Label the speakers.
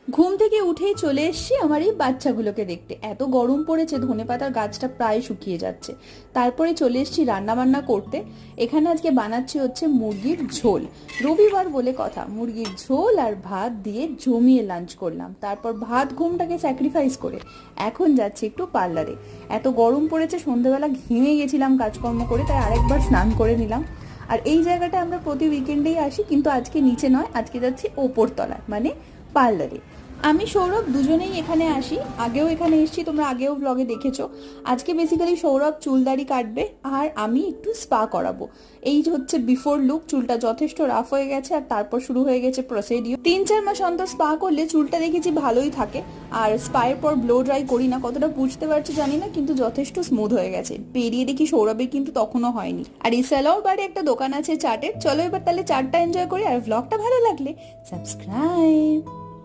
Speaker 1: ঘুম থেকে উঠেই চলে এসেছি আমার এই বাচ্চাগুলোকে দেখতে। এত গরম পড়েছে, ধনেপাতার গাছটা প্রায় শুকিয়ে যাচ্ছে। তারপরে চলে এসেছি রান্না বান্না করতে। এখানে আজকে বানাচ্ছি হচ্ছে মুরগির ঝোল। রবিবার বলে কথা, মুরগির ঝোল আর ভাত দিয়ে জমিয়ে লাঞ্চ করলাম। তারপর ভাত ঘুমটাকে স্যাক্রিফাইস করে এখন যাচ্ছি একটু পার্লারে। এত গরম পড়েছে, সন্ধ্যেবেলা ঘেমে গেছিলাম কাজকর্ম করে, তাই আরেকবার স্নান করে নিলাম। আর এই জায়গাটা আমরা প্রতি উইকেন্ডেই আসি, কিন্তু আজকে নিচে নয়, আজকে যাচ্ছি ওপর তলায়, মানে পার্লারে। আমি সৌরভ দুজনেই এখানে আসি, আগেও এখানে এসেছি, তোমরা আগেও ব্লগে দেখেছো। আজকে বেসিক্যালি সৌরভ চুলদাড়ি কাটবে আর আমি একটু স্পা করাবো। এই হচ্ছে বিফোর লুক। চুলটা যথেষ্ট রাফ হয়ে গেছে আর তারপর শুরু হয়ে গেছে প্রসিডিউর। 3-4 মাস অন্তর স্পা করলে চুলটা দেখেছি ভালোই থাকে। আর স্পায়ের পর ব্লো ড্রাই করি না, কতটা বুঝতে পারছো জানি না, কিন্তু যথেষ্ট স্মুথ হয়ে গেছে। বেরিয়ে দেখি সৌরভের কিন্তু তখনও হয়নি। আর এই সালাউর বাড়ি একটা দোকান আছে চাটের, চলো এবার তাহলে চাটটা এনজয় করি। আর ব্লগটা ভালো লাগলে সাবস্ক্রাইব।